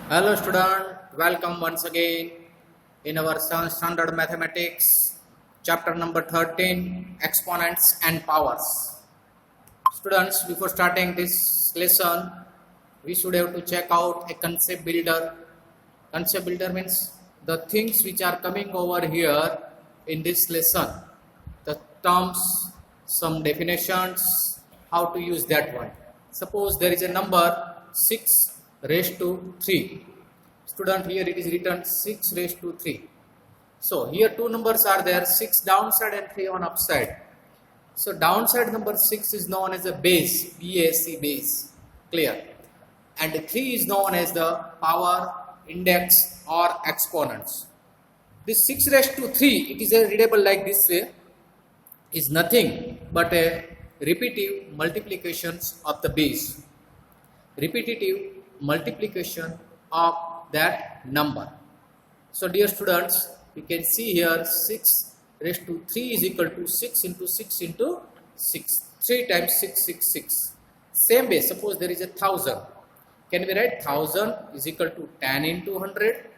Hello student, welcome once again in our standard mathematics chapter number 13 exponents and powers. Students, before starting this lesson we should have to check out a concept builder. Concept builder means the things which are coming over here in this lesson, the terms, some definitions, how to use that one. Suppose there is a number 6 raised to 3. Student, here it is written 6 raised to 3. So here two numbers are there, 6 downside and 3 on upside. So downside number 6 is known as a base, BAC base, clear. And 3 is known as the power, index or exponents. This 6 raised to 3, it is a readable like this way, is nothing but a repetitive multiplications of the base. Repetitive multiplication of that number. So dear students, we can see here 6 raised to 3 is equal to 6 into 6 into 6. 3 times 6, 6, 6. Same way, suppose there is a 1000. Can we write 1000 is equal to 10 into 100?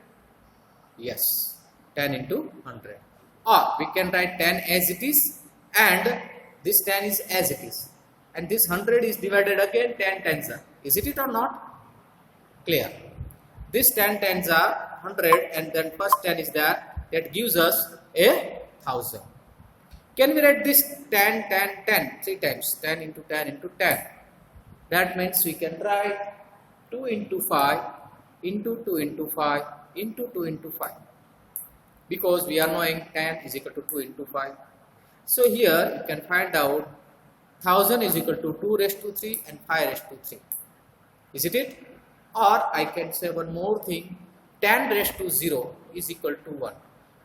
Yes, 10 into 100. Or we can write 10 as it is and this 10 is as it is. And this 100 is divided again 10 tens are. Is it or not? Clear. This 10 tens are 100 and then first 10 is there. That gives us a 1000. Can we write this 10, 10, 10 3 times? 10 into 10 into 10. That means we can write 2 into 5 into 2 into 5 into 2 into 5. Because we are knowing 10 is equal to 2 into 5. So here you can find out 1000 is equal to 2 raised to 3 and 5 raised to 3. Is it? Or I can say one more thing, 10 raised to 0 is equal to 1.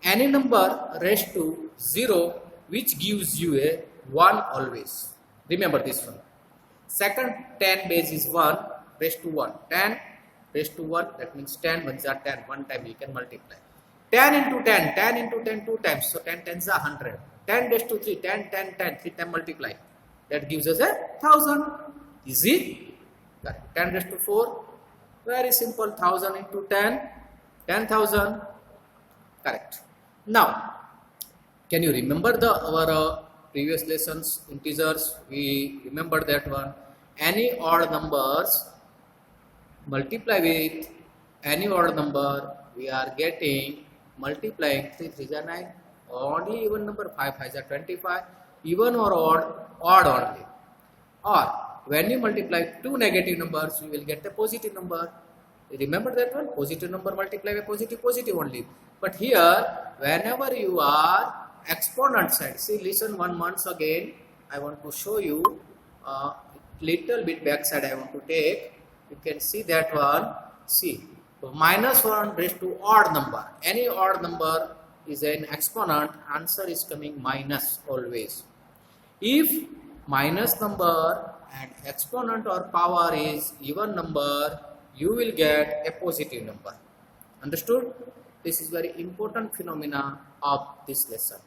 Any number raised to 0 which gives you a 1 always. Remember this one. Second 10 base is 1 raised to 1. 10 raised to 1, that means 10 ones are 10. One time you can multiply. 10 into 10, 10 into 10 2 times. So 10 tens are 100. 10 raised to 3, 10, 10, 10, 3 times multiply. That gives us a 1000. Easy? 10 raised to 4. Very simple, 1000 into 10, 10,000, correct. Now, can you remember our previous lessons, integers, we remember that one. Any odd numbers, multiply with any odd number, we are getting, multiplying 3 3s are 9, only even number 5 5s are 25, even or odd only. Or, when you multiply two negative numbers, you will get a positive number. Remember that one? Positive number multiply by positive only. But here, whenever you are exponent side, see, listen once again. I want to show you a little bit back side I want to take. You can see that one. See, minus 1 raised to odd number. Any odd number is an exponent. Answer is coming minus always. If minus number and exponent or power is even number, you will get a positive number. Understood? This is very important phenomena of this lesson.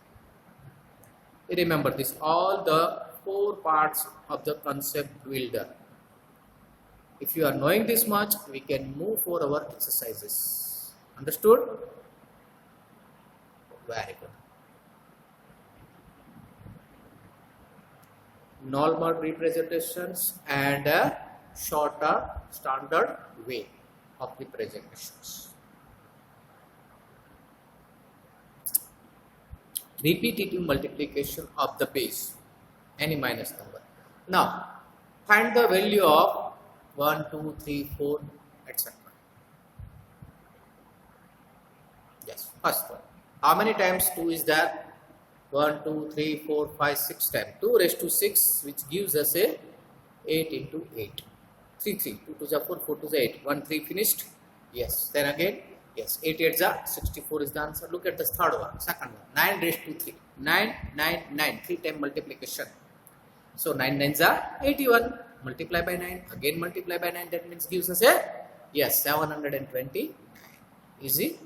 Remember this, all the 4 parts of the concept builder. If you are knowing this much, we can move for our exercises. Understood? Very good. Normal representations and a shorter standard way of representations. Repetitive multiplication of the base, any minus number. Now, find the value of 1, 2, 3, 4, etc. Yes, first one. How many times 2 is there? 1, 2, 3, 4, 5, 6 times. 2 raised to 6, which gives us a 8 into 8. 3, 3. 2 to the 4, 4 to the 8. 1, 3 finished? Yes. Then again, yes. 8, 8 is 64 is the answer. Look at the third one, second one. 9 raised to 3. 9, 9, 9. 3 time multiplication. So 9 9s are 81. Multiply by 9. Again multiply by 9. That means gives us a, yes, 729. Easy?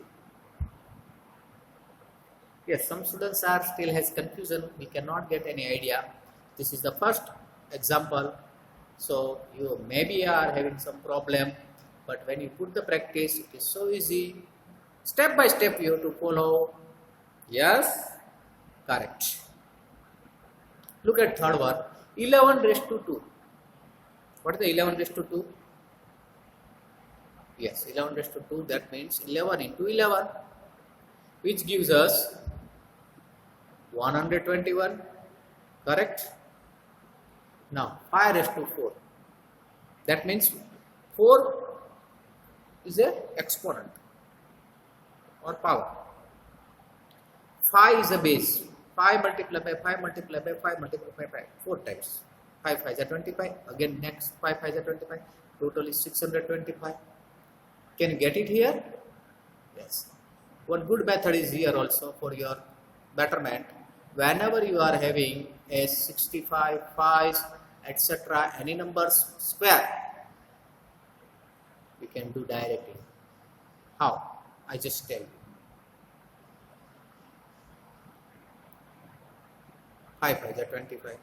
Yes, some students are still has confusion. We cannot get any idea. This is the first example. So you maybe are having some problem but when you put the practice, it is so easy. Step by step you have to follow. Yes, correct. Look at third one. 11 raised to 2. What is the 11 raised to 2? Yes, 11 raised to 2. That means 11 into 11, which gives us 121. Correct? Now 5 raised to 4. That means 4 is a exponent or power. 5 is a base. 5 multiplied by 5 multiplied by 5 multiplied by 5. 4 times. 5 5 is 25. Again next 5 5 is 25. Total is 625. Can you get it here? Yes. One good method is here also for your betterment. Whenever you are having a 65, 5, etc., any numbers square, we can do directly. How? I just tell you. 5 5 is 25.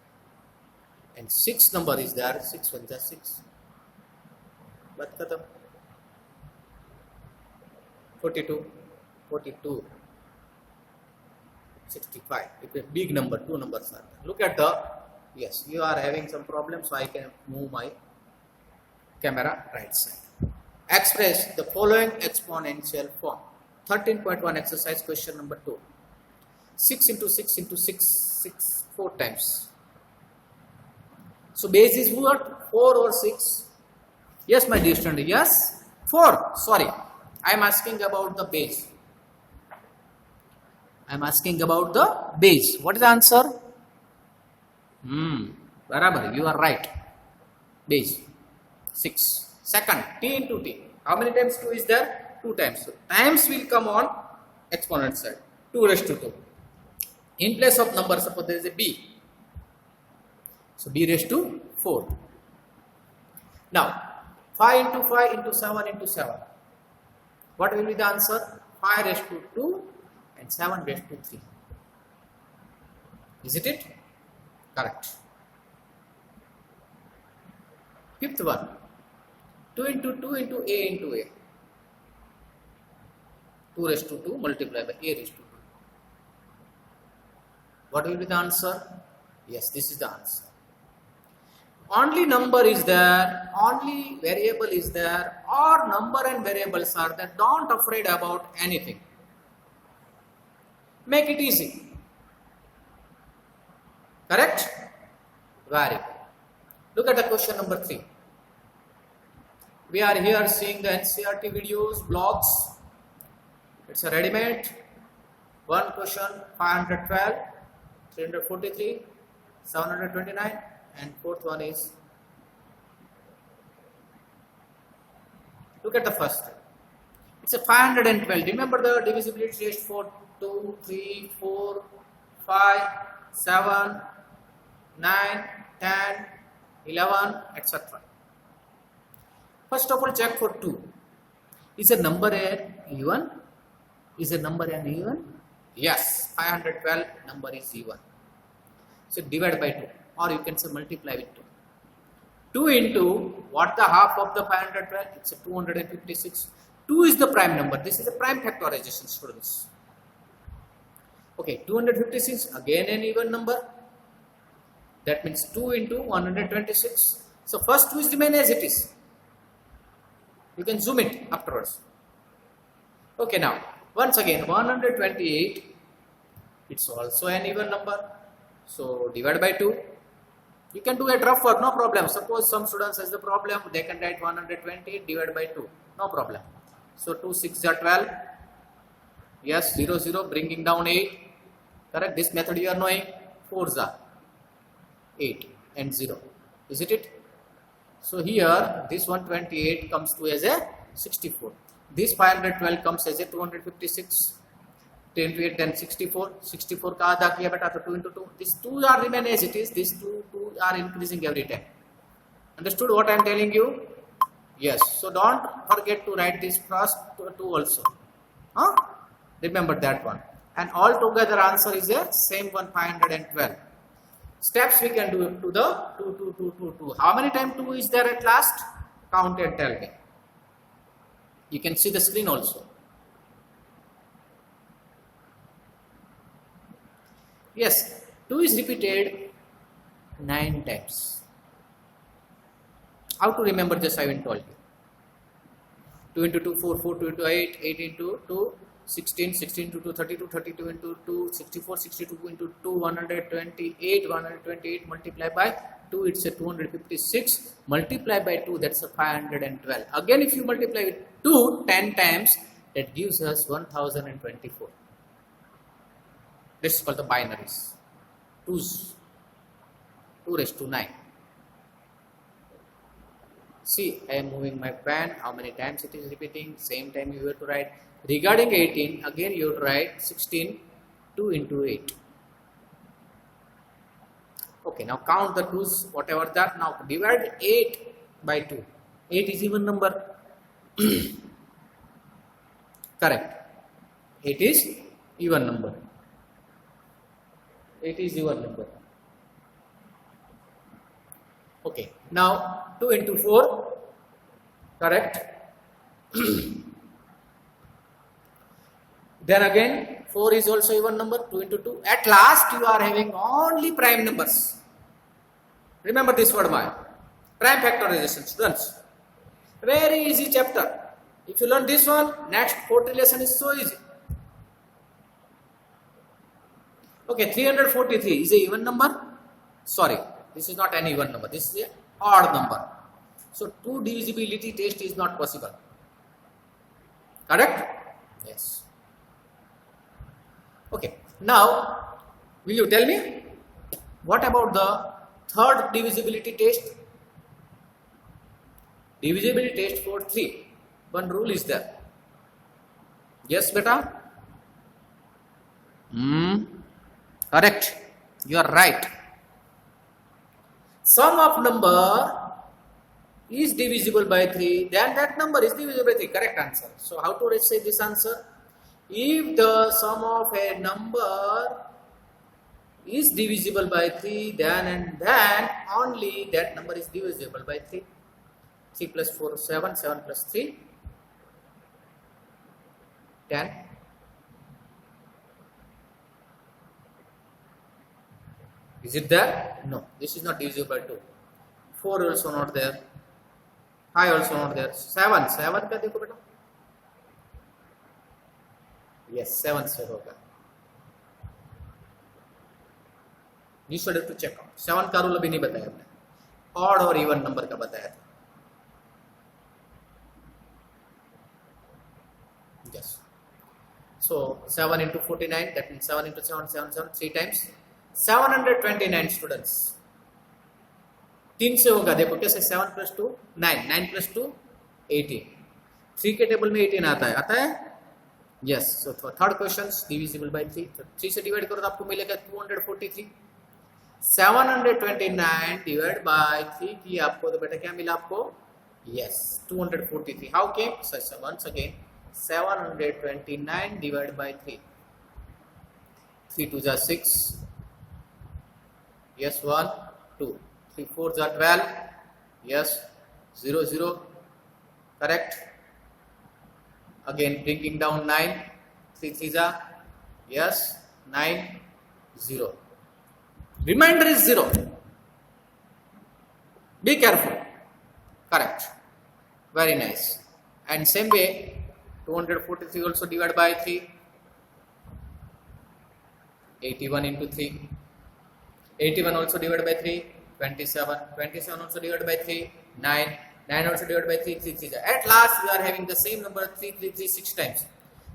And 6 number is there. 6 1 is 6. But khatam. 42, 42, 65. It's a big number, 2 numbers are there. Look at the, yes, you are having some problem, so I can move my camera right side. Express the following exponential form. 13.1 exercise question number 2. 6 into 6 into 6, 4 times. So base is what? 4 or 6? Yes, my dear student, yes? 4, sorry. I am asking about the base. I am asking about the base. What is the answer? Barabar, you are right. Base. 6. Second, t into t. How many times 2 is there? 2 times. So times will come on exponent side. 2 raised to 2. In place of number, suppose there is a b. So b raised to 4. Now, 5 into 5 into 7 into 7. What will be the answer? 5 raised to 2 and 7 raised to 3. Is it? Correct. Fifth one. 2 into 2 into a into a. 2 raised to 2 multiplied by a raised to 2. What will be the answer? Yes, this is the answer. Only number is there, only variable is there, or number and variables are there. Don't afraid about anything. Make it easy. Correct? Very good. Look at the question number 3. We are here seeing the NCERT videos, blogs. It's a ready-made. One question, 512, 343, 729. And fourth one is, look at the first. It's a 512. Remember the divisibility test for 2, 3, 4, 5, 7, 9, 10, 11, etc. First of all, check for 2. Is a number an even? Is a number an even? Yes, 512 number is even. So divide by 2. Or you can say multiply with 2. 2 into what the half of the 512? It's a 256. 2 is the prime number. This is a prime factorization, students. Okay, 256 again an even number. That means 2 into 126. So first 2 is remain as it is. You can zoom it afterwards. Okay, now once again 128. It's also an even number. So divide by 2. You can do it rough work, no problem. Suppose some students has the problem, they can write 120 divided by 2, no problem. So 2 6 are 12. Yes, 0 0 bringing down 8. Correct? This method you are knowing. 4s are 8 and 0. Is it? So here this 128 comes to as a 64. This 512 comes as a 256. 10 to 8 then 64. 64 का आधा किया बेटा तो 2 into 2. These 2 are remain as it is. These two are increasing every time. Understood what I am telling you? Yes. So don't forget to write this first 2 also. Remember that one. And all together answer is a same one 512. Steps we can do to the 2. How many times 2 is there at last? Count and tell me. You can see the screen also. Yes, 2 is repeated 9 times. How to remember this? I will tell you. 2 into 2, 4, 4, 2 into 8, 8 into 2, 16, 16 into 2, 32, 32 into 2, 64, 62 into 2, 128, 128 multiplied by 2, it's a 256, multiplied by 2, that's a 512. Again, if you multiply with 2 10 times, that gives us 1024. This is called the binaries. 2's 2 raised to 9. See, I am moving my pen. How many times it is repeating? Same time you have to write. Regarding 18, again you have to write 16, 2 into 8. Okay, now count the 2's, whatever that. Now divide 8 by 2. 8 is even number. Correct. 8 is even number. 8 is even number. Okay, now 2 into 4, correct. Then again 4 is also even number, 2 into 2. At last you are having only prime numbers. Remember this word, my prime factorization, students. Very easy chapter. If you learn this one, next fourth relation is so easy. Okay, 343 is a even number. Sorry. This is not an even number, this is an odd number. So 2 divisibility test is not possible. Correct? Yes. Okay. Now, will you tell me what about the third divisibility test? Divisibility test for 3. One rule is there. Yes, beta? Correct. You are right. Sum of number is divisible by 3, then that number is divisible by 3. Correct answer. So how to say this answer? If the sum of a number is divisible by 3, then and then only that number is divisible by 3. 3 plus 4, 7, 7 plus 3, 10. Is it there? No, this is not divisible by 2. 4 also not there. 5 also not there. 7, 7 का देखो बेटा. Yes, 7 से होगा. You should have to check out. 7 का rule अभी नहीं बताया हमने. Odd और even number का बताया था. Yes. So 7 into 49, that means 7 into 7, 7, 7, 3 times. 729 students. 3 से होगा, देखो कैसे. 7 plus 2 9, 9 plus 2 18. 3 के टेबल में 18 आता है. Yes. So third question divisible by 3. तो 3 से डिवाइड करो तो आपको मिलेगा 243. 729 डिवाइड बाय 3 की आपको तो बेटा क्या मिला आपको? Yes, 243. How came? So once again 729 divide by 3. 3 2 जा 6. Yes, 1, 2, 3, 4 are 12. Yes, 0, 0. Correct. Again, bringing down 9. 3, 3 are. Yes, 9, 0. Remainder is 0. Be careful. Correct. Very nice. And same way, 243 also divided by 3. 81 into 3. 81 also divided by 3, 27, 27 also divided by 3, 9, 9 also divided by 3, 3, 3. At last we are having the same number 3, 3, 3, 6 times.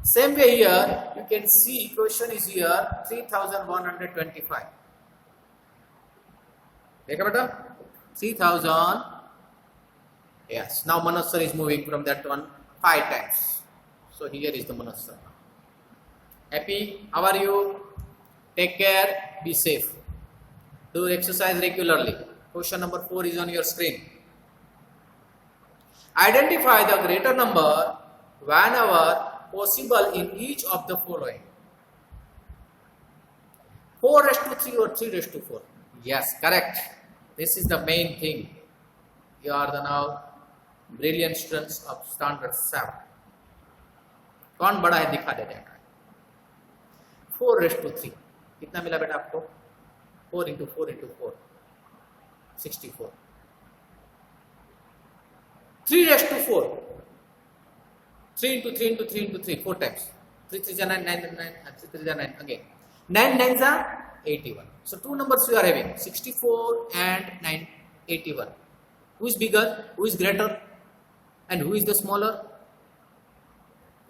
Same way here, you can see question is here 3125. Dekha beta? 3000. Yes. Now Manoj sir is moving from that one 5 times. So here is the Manoj sir. Happy? How are you? Take care. Be safe. Do exercise regularly. Question number 4 is on your screen. Identify the greater number whenever possible in each of the following. 4 raised to 3 or 3 raised to 4. Yes, correct. This is the main thing. You are the now brilliant students of standard 7. कौन बड़ा है दिखा देते हैं। 4:3 कितना मिला बेटा आपको? 4 into 4 into 4 64। 3:4 3 into 3 into 3 into 3 4 times 3 3 is 9 9 9 3 3 is 9 again 9 9s are 81. So two numbers you are having 64 and 9 81. Who is bigger, who is greater, and who is the smaller?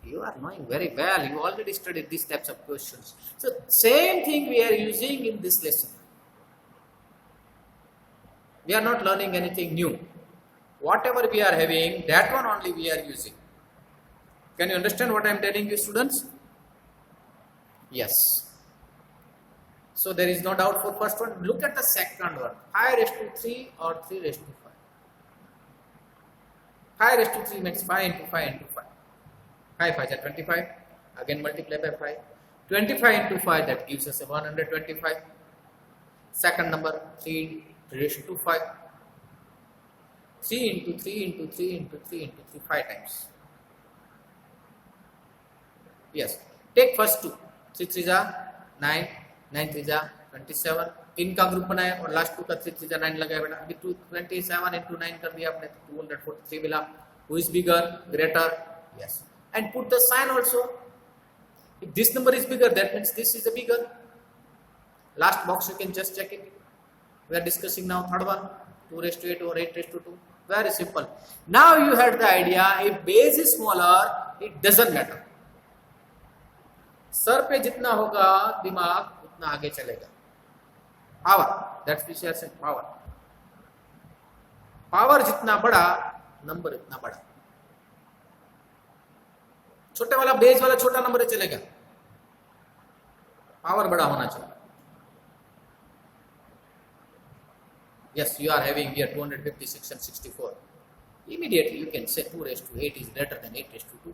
You are knowing very well, you already studied these types of questions. So same thing we are using in this lesson. We are not learning anything new. Whatever we are having, that one only we are using. Can you understand what I am telling you, students? Yes. So there is no doubt for first one. Look at the second one. 5:3 or 3:5. 5:3 makes 5 into 5 into 5. 5 5 is 25. Again multiply by 5. 25 into 5, that gives us a 125. Second number 3:5. 3 into 3 into 3 into 3 into 3 5 times. Yes. Take first two. 3 3 is 9. 9 3 is 27. 3 का group बनाया और last 2 का 3 3 9 लगाया बेटा। अभी 27 into 9 कर दिया आपने, 243 मिला। Who is bigger, greater? Yes. And put the sign also. If this number is bigger, that means this is a bigger. Last box you can just check it. We are discussing now third one, 2:8 or 8:2. Very simple. Now you had the idea, if base is smaller, it doesn't matter. सर पे जितना होगा दिमाग उतना आगे चलेगा। Power, that's what we are saying, power. Power जितना बड़ा, नंबर इतना बड़ा। छोटे वाला बेस वाला छोटा नंबर चलेगा, पावर बड़ा होना चाहिए। Yes, you are having here 256 and 64. Immediately you can say 2:8 is greater than 8:2.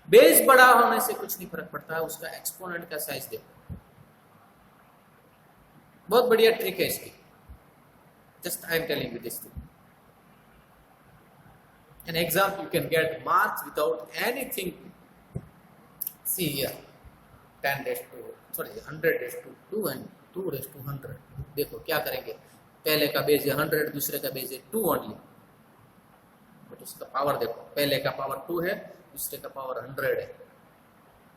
Base बड़ा होने से कुछ नहीं फर्क पड़ता है, उसका एक्सपोनेंट का साइज देखो। बहुत बढ़िया ट्रिक है इसकी। Just I am telling you this thing. An example you can get marks without anything. See here, 100:2 and 2:100. देखो क्या करेंगे, पहले का बेस है 100, दूसरे का बेस है 2 ओनली, बट उसका पावर देखो, पहले का पावर 2 है, दूसरे का पावर 100 है।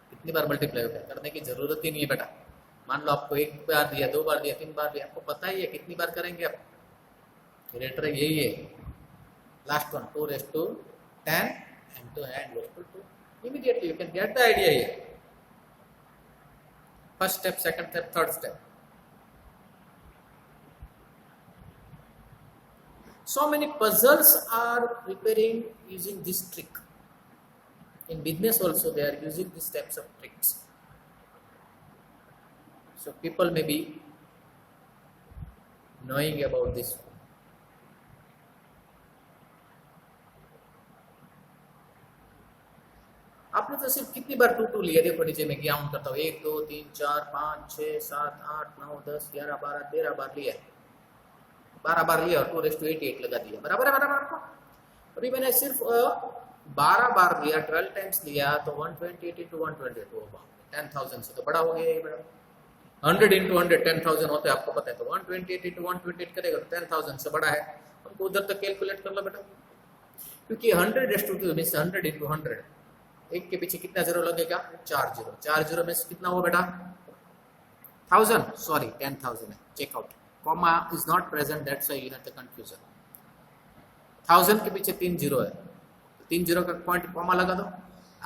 कितनी बार मल्टीप्लाई होगा, करने की जरूरत ही नहीं है बेटा। मान लो आपको 1 बार दिया, 2 बार दिया, 3 बार दिया, आपको पता ही है कितनी बार करेंगे आप। रेटर यही है, last one 2:10 and 2:2. Immediately you can get the idea here. First step, second step, third step. So many puzzles are preparing using this trick. In business also they are using these types of tricks. So people may be knowing about this. आपने तो सिर्फ कितनी बार 2 2 लिया, देखो नीचे में count करता हूँ, 1 2 3 4 5 6 7 8 9 10 11 12 13 बार लिया, 12 बार लिया और 2:88 लगा दिया। बराबर है बराबर आपको। अभी मैंने सिर्फ 12 बार लिया, 12 टाइम्स लिया, तो 128 into 128 होगा 10,000 से तो बड़ा हो गया ये बेटा। 100 into 100 10,000 होते हैं, आपको पता है। तो 128 into 128 करेगा तो 10,000 से बड़ा है। हमको उधर तक कैलकुलेट कर लो बेटा, क्योंकि 100:2 मीन्स 100 into 100। एक के पीछे कितना जीरो लगेगा, 4 जीरो। 4 जीरो में कितना हुआ बेटा, 1000, सॉरी 10,000 है। Check out, comma is not present, that's why you have the confusion. 1000 के पीछे 3 जीरो है, 3 जीरो का पॉइंट कॉमा लगा दो,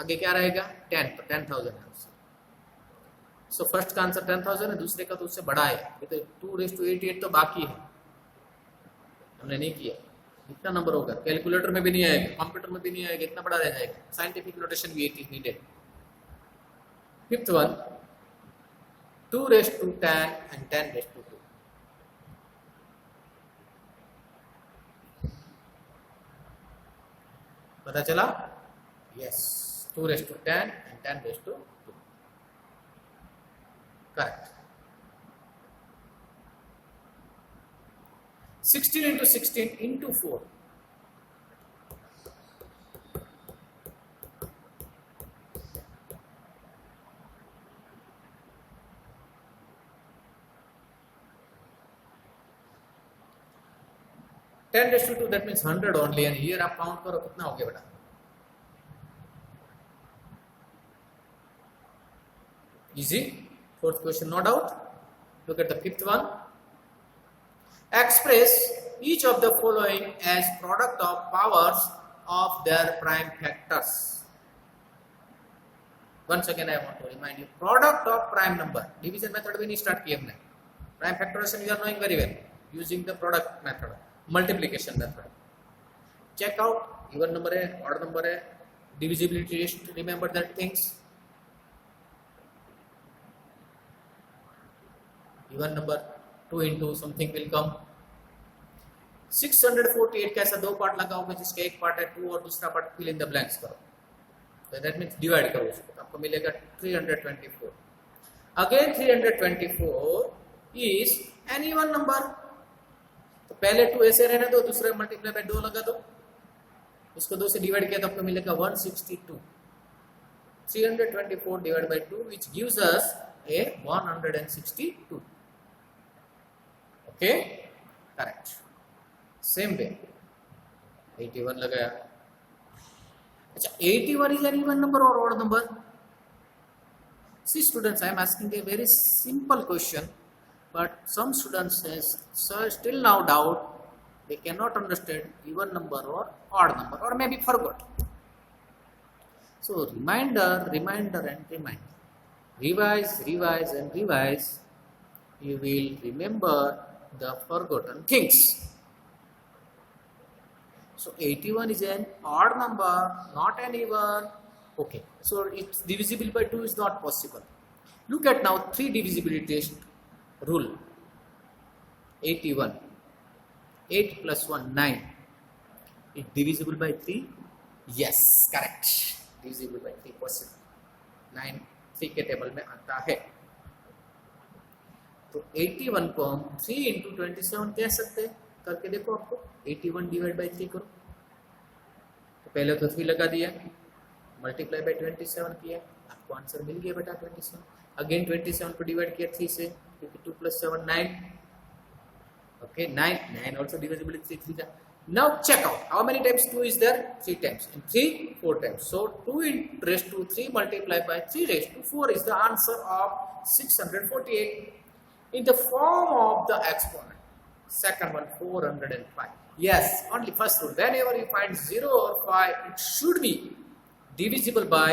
आगे क्या रहेगा 10, तो 10,000 है। सो फर्स्ट का आंसर 10,000 है, दूसरे का तो उससे बड़ा है। तो 2:88 तो बाकी है, हमने नहीं किया। इतना नंबर होगा, कैलकुलेटर में भी नहीं आएगा, कंप्यूटर में भी नहीं आएगा, इतना बड़ा रह जाएगा। साइंटिफिक नोटेशन भी it is needed. Fifth one 2:10 and 10:2। पता चला? Yes, 2:10 and 10:2। Correct. 16 into 16 into 4। 10 raised to 2 that means 100 only, and here आप काउंट करो कितना हो गया बेटा. Easy. Fourth question, no doubt. Look at the fifth one. Express each of the following as product of powers of their prime factors. Once again I want to remind you, product of prime number. Division method भी नहीं start किया हमने. Prime factorization you are knowing very well using the product method, multiplication method. Check out even number है, odd number है, divisibility. Just remember that things. Even number 2 into something will come. 648 का ऐसा दो part लगाओगे जिसका एक part है 2 और दूसरा part fill in the blanks करो. So that means डिवाइड करो उसको, तो आपको मिलेगा 324. Again 324 is an even number. तो पहले 2 ऐसे रहने दो, दूसरे मल्टीप्लाई बाय 2 लगा दो, उसको 2 से डिवाइड किया तो आपको मिलेगा 162. 324 divided by 2 which gives us a 162. Okay, correct. Same way 81 लगाया. अच्छा, 81 is an even number or odd number? See students, I am asking a very simple question, but some students says, sir, still now doubt, they cannot understand even number or odd number, or maybe forgot. So reminder and reminder. Revise and revise. You will remember the forgotten things. So 81 is an odd number, not an even. Okay, so it's divisible by 2 is not possible. Look at now 3 divisibility test rule. 81. 8 plus 1, 9. Is divisible by 3? Yes, correct. Divisible by 3 possible. 9 3 के table में आता है. तो 81 को हम 3 into 27 कह सकते हैं. करके देखो आपको 81 डिवाइड बाई 3 करो. तो पहले तो 3 लगा दिया, मल्टीप्लाई बाई 27 किया, आपको आंसर मिल गया बेटा 27. अगेन 27 को डिवाइड किया 3 से, क्योंकि 2 plus 7 9. Okay, 9 also divisible by 3 3. Now check out how many times 2 is there? 3 times. In 3, 4 times. So 2 raised to 3 multiplied by 3 raised to 4 is the answer of 648 in the form of the exponent. Second one, 405. Yes, only first rule. Whenever you find 0 or 5, it should be divisible by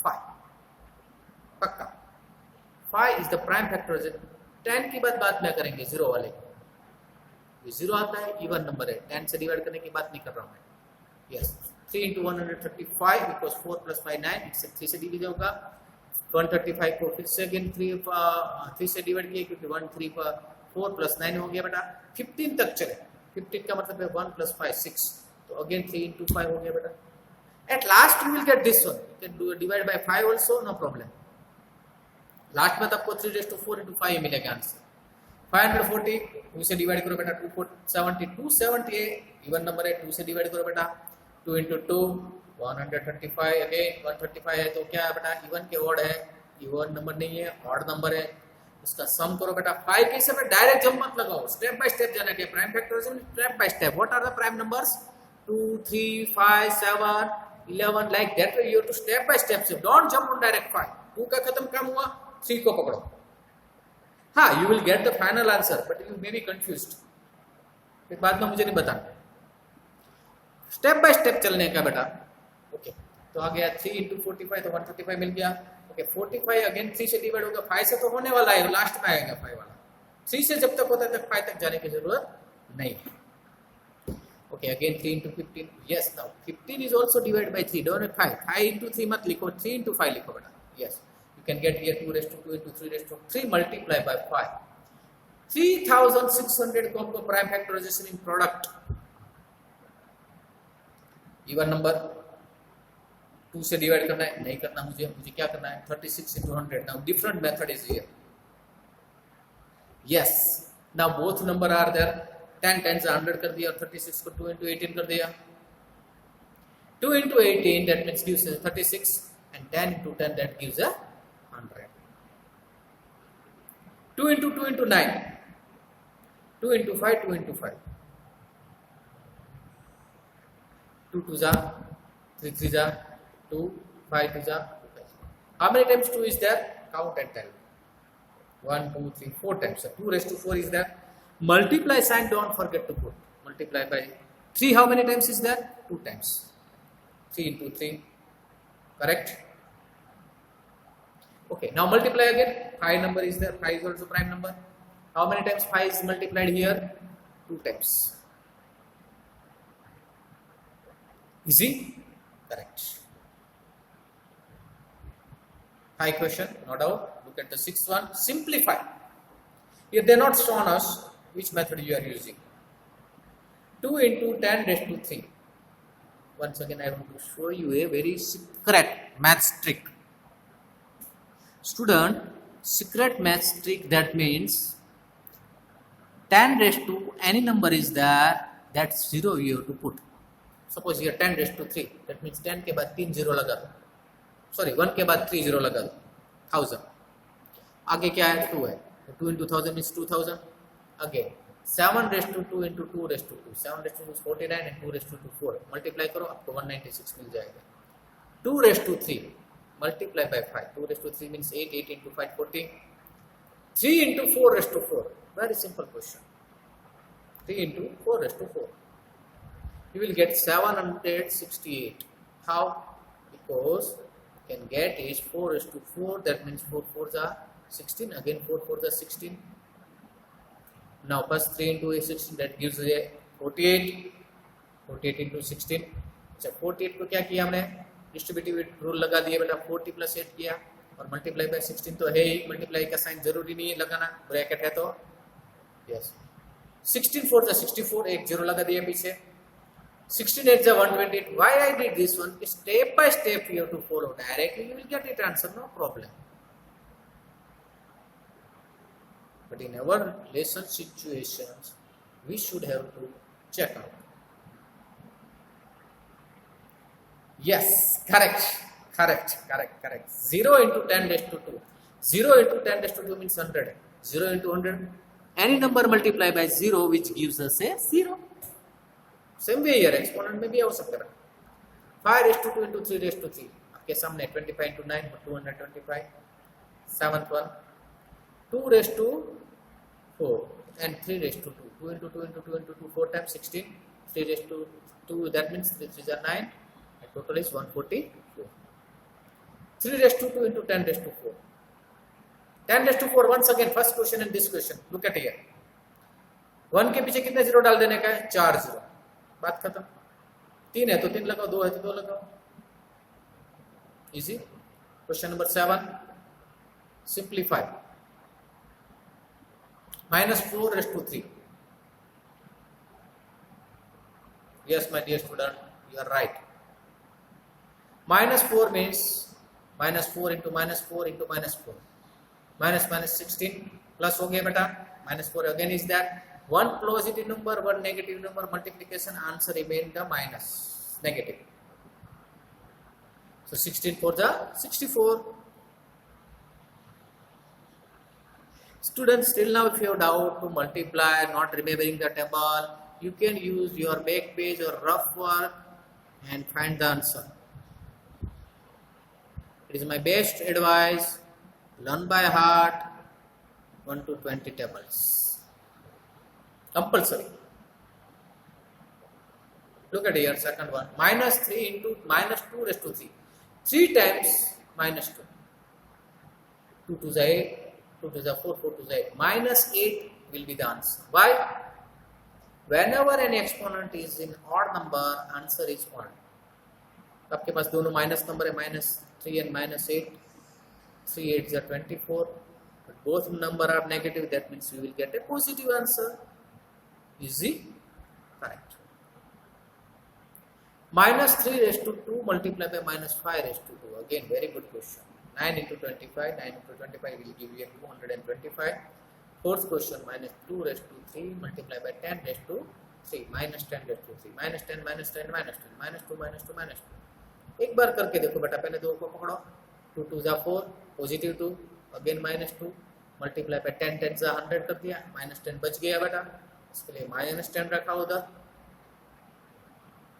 5. पक्का. 5 is the prime factorization. 10 की बात में करेंगे 0 वाले. ये 0 आता है, even number है, 10 से डिवाइड करने की बात नहीं कर रहा हूँ मैं. यस, 3 into 135 because 4 plus 5 9, इससे 3 से डिवाइड होगा. 135 को फिर से अगेन 3 से डिवाइड किया, क्योंकि 1 3 पर 4 plus 9 हो गया बेटा. 15 तक चले. 15 का मतलब है 1 plus 5 6. तो अगेन 3 into 5 हो गया बेटा. At last you will get this one. You can do divide by 5 also, no problem. Last में तो आपको 3 raised to 4 into 5 मिलेगा आंसर. 540 2 से डिवाइड करो बेटा. 270 इवन नंबर है, 2 से डिवाइड करो बेटा. 2 into 2 135. अगेन 135 है तो क्या है बेटा, इवन के ऑड है, इवन नंबर नहीं है, ऑड नंबर है. इसका सम करो बेटा. 5 के हिसाब से डायरेक्ट जंप मत लगाओ, स्टेप बाय स्टेप जाना है. Prime factorisation step by step. What are the prime numbers? 2 3 5 7 11 like that way you to step by step से. Don't jump on direct 5. 2 का खत्म काम हुआ, 3 को पकड़ो. हाँ, you will get the final answer, but you may be confused. फिर बाद में मुझे नहीं बताना. स्टेप बाय स्टेप चलने का बेटा. ओके, तो आ गया 3 into 45 तो 135 मिल गया. ओके, 45 अगेन 3 से डिवाइड होगा. 5 से तो होने वाला है, लास्ट में आएगा 5 वाला. 3 से जब तक होता है तक 5 तक जाने की जरूरत नहीं. Okay, again 3 into 15. Yes, now 15 is also divided by 3. Don't 5 into 3 मत लिखो, 3 into 5 लिखो बेटा. Yes, you can get here 2 raised to 2 into 3 raised to 3 multiplied by 5. 3600 को हमको प्राइम फैक्टराइजेशन इन प्रोडक्ट. इवन नंबर 2 से डिवाइड करना है, नहीं करना मुझे क्या करना है, 36 into 100. Now different method is here. Yes, now both number are there. 10 10 से 100 कर दिया और 36 को 2 into 18 कर दिया. 2 into 18 that means gives 36 and 10 into 10 that gives a 100. 2 into 2 into 9. 2 into 5 2 into 5. 2 2 जा 3 3 जा 2 5 2 जा 2 5. How many times 2 is there? Count and tell. 1 2 3 4 times. So 2 raised to 4 is there. Multiply sign, don't forget to put. Multiply by 3, how many times is there? 2 times. 3 into 3. Correct? Okay, now multiply again. 5 number is there. 5 is also prime number. How many times 5 is multiplied here? 2 times. Easy? Correct. High question, no doubt. Look at the sixth one. Simplify. Here they are not shown us which method you are using. 2 into 10 raised to 3. Once again, I want to show you a very secret maths trick. Student, secret maths trick, that means 10 raised to any number is there, that's 0 you have to put. Suppose here 10 raised to 3, that means 10 के बाद 3 0 लगा दो. Sorry, 1 के बाद 3 0 लगा दो. 1000. आगे क्या है? 2 है. 2 into 1000 means 2000. Again 7 raised to 2 into 2 raised to 2. 7 raised to 2 is 49 and 2 raised to 2 4. Multiply करो आपको 196 मिल जाएगा. 2 raised to 3 multiply by 5. 2 raised to 3 means 8. 8 into 5 40. 3 into 4 raised to 4. Very simple question. 3 into 4 raised to 4. You will get 768. How? Because you can get is 4 raised to 4. That means 4 4s are 16. Again 4 4s are 16. Now first 3 into a 16, that gives a 48. 48 into 16. अच्छा 48 को क्या किया हमने? Distributive rule लगा दिया बेटा. 40 plus 8 किया और मल्टीप्लाई बाय 16 तो है ही. मल्टीप्लाई का साइन जरूरी नहीं है लगाना, ब्रैकेट है तो यस. 16 4 जा 64. एक जीरो लगा दिया पीछे. 16 8 जा 128. Why I did this one? Step by step you have to follow. Directly you will get it answer, no problem. But in our lesson situations, we should have to check out. Yes, correct. 0 into 10 raised to 2. 0 into 10 raised to 2 means 100. 0 into 100. Any number multiplied by 0 which gives us a 0. Same way here, exponent में भी हो सकता है. 5 raised to 2 into 3 raised to 3. आपके सामने 25 into 9 for 225. 7th one. 2 raised to 4 and 3 raised to 2. 2 into 2 into 2 into 2, 4 times 16. 3 raised to 2, that means 3 3s are 9. And total is 144. 3 raised to 2 into 10 raised to 4. 10 raised to 4, once again, first question and this question. Look at here. 1 के पीछे कितने zero डाल देने का है? 4 zero. बात खत्म. 3 है तो 3 लगाओ, 2 है तो 2 लगाओ. Easy. Question number 7. Simplify. Minus 4 raised to 3. Yes, my dear student, you are right. Minus 4 means minus 4 into minus 4 into minus 4. Minus minus 16 plus हो गया बेटा. Minus 4 again is that. One positive number, one negative number, multiplication, answer remain the minus negative. So 16 for the 64. Students, still now if you have doubt to multiply, not remembering the table, you can use your back page or rough work and find the answer. It is my best advice. Learn by heart 1 to 20 tables. Compulsory. Look at here, second one. Minus 3 into minus 2 raised to 3. 3 times minus 2. 2 to the 8. 2 to the 4, 4 to the 8. Minus 8 will be the answer. Why? Whenever an exponent is in odd number, answer is odd. आपके पास दोनों minus number है, minus 3 and minus 8. 3 8s are 24. But both number are negative, that means we will get a positive answer. Easy? Correct. Minus 3 raised to 2 multiplied by minus 5 raised to 2. Again, very good question. 9 into 25. 9 into 25 will give you a 225. Fourth question, minus 2 raised to 3 multiplied by 10 raised to 3. Minus 10 raised to 3. Minus 10, minus 10, minus 10. Minus 2, minus 2, minus 2. एक बार करके देखो बेटा, पहले 2 को पकड़ो. 2 2 जा 4, positive 2. Again minus 2. Multiply by 10 10 जा 100 कर दिया. Minus 10 बच गया बेटा. इसके लिए minus 10 रखा उधर.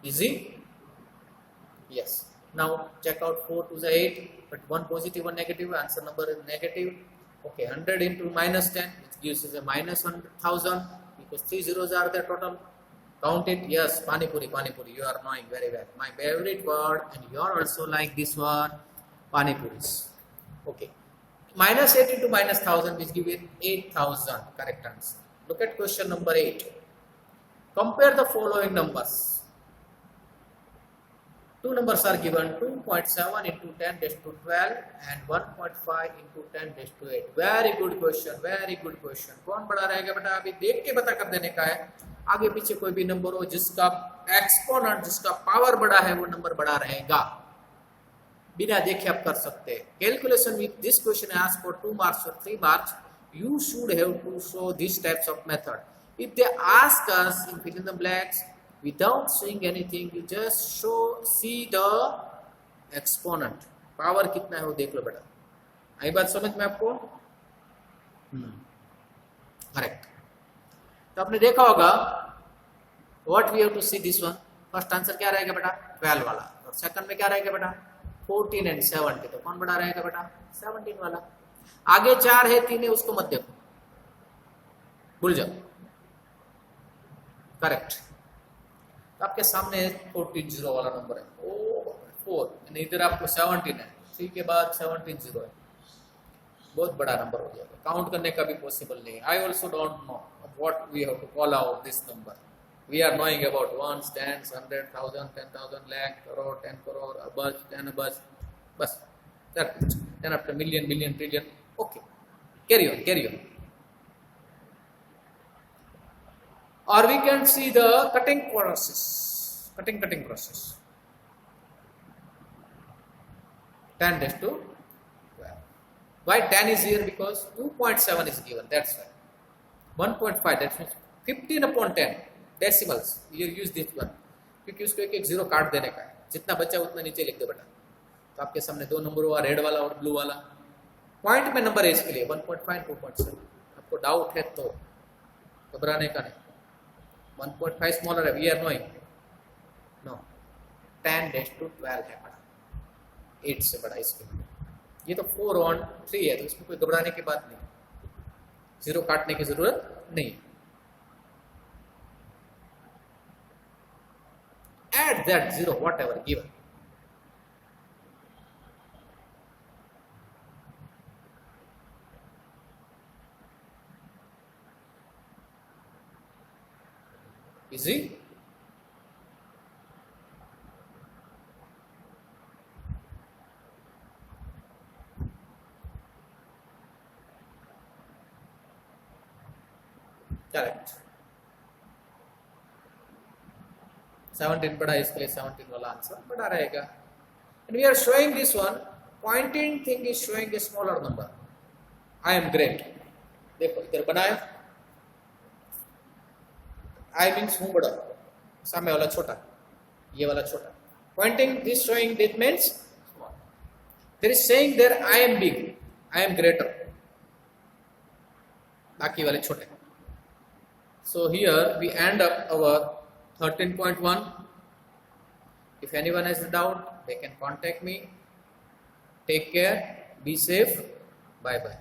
Easy? Yes. Now check out 4 to the 8, but one positive, one negative. Answer number is negative. Okay, 100 into minus 10, which gives us a minus 1,000, because 3 zeros are there total. Count it. Yes, Pani Puri, Pani Puri. You are knowing very well. My favorite word, and you are also like this one, Pani Puris. Okay. Minus 8 into minus 1,000, which gives it 8,000. Correct answer. Look at question number 8. Compare the following numbers. Two numbers are given, 2.7 into 10 raised to 12 and 1.5 into 10 raised to 8. Very good question, very good question. कौन बड़ा रहेगा बेटा? अभी देख के पता कर देने का है. आगे पीछे कोई भी नंबर हो जिसका एक्सपोनेंट, जिसका पावर बड़ा है, वो नंबर बड़ा रहेगा. बिना देखे आप कर सकते हैं. Calculation with this question asks for 2 marks or 3 marks. You should have to show these types of method. If they ask us in fill in the blanks, without saying anything, you just see the exponent. Power कितना है वो देख लो बेटा. आई बात समझ में आपको? Correct. तो आपने देखा होगा, what we have to see this one. First answer क्या रहेगा बेटा? 12 वाला. और सेकंड में क्या रहेगा बेटा? 14 एंड 70. तो कौन बड़ा रहेगा बेटा? 17 वाला. आगे 4 है, 3 है, उसको मत देखो, भूल जाओ. करेक्ट. आपके सामने 14 जीरो वाला नंबर है. ओ 4, इधर आपको 17 है, 3 के बाद 17 जीरो है. बहुत बड़ा नंबर हो जाएगा. काउंट करने का भी पॉसिबल नहीं है. I also don't know what we have to call out this number. We are knowing about ones, tens, 100, 1000, 10,000, lakh, crore, 10 crore, abuzz, 10 abuzz. बस. Then after million, million, trillion. Okay. Carry on, carry on. Or we can see the cutting process. Cutting process. 10 raised to 12. Why 10 is here? Because 2.7 is given. That's why. 1.5. That means 15 upon 10 decimals. You use this one. क्योंकि उसको एक zero काट देने का है. जितना बचा उतना नीचे लिख दो बेटा. तो आपके सामने दो नंबर हुआ, रेड वाला और ब्लू वाला. पॉइंट में नंबर है इसके लिए 1.5 2.7. आपको डाउट है तो घबराने का नहीं. 1.5 स्मॉलर है, we are knowing. No, 10 raised to 12 है बड़ा, 8 से बड़ा इसके लिए. ये तो 4 on 3 है, तो इसमें कोई घबराने की बात नहीं. जीरो काटने की जरूरत नहीं. Add that zero, whatever given. Easy? Correct. 17 बड़ा है, इसके लिए 17 वाला आंसर बड़ा रहेगा. And we are showing this one. Pointing thing is showing a smaller number. I am great. देखो इधर बनाया. I means हूँ बड़ा, सामने वाला छोटा, ये वाला छोटा. Pointing this showing that means small. There is saying there I am big, I am greater. बाकी वाले छोटे. So here we end up our 13.1. If anyone has a doubt, they can contact me. Take care. Be safe. Bye bye.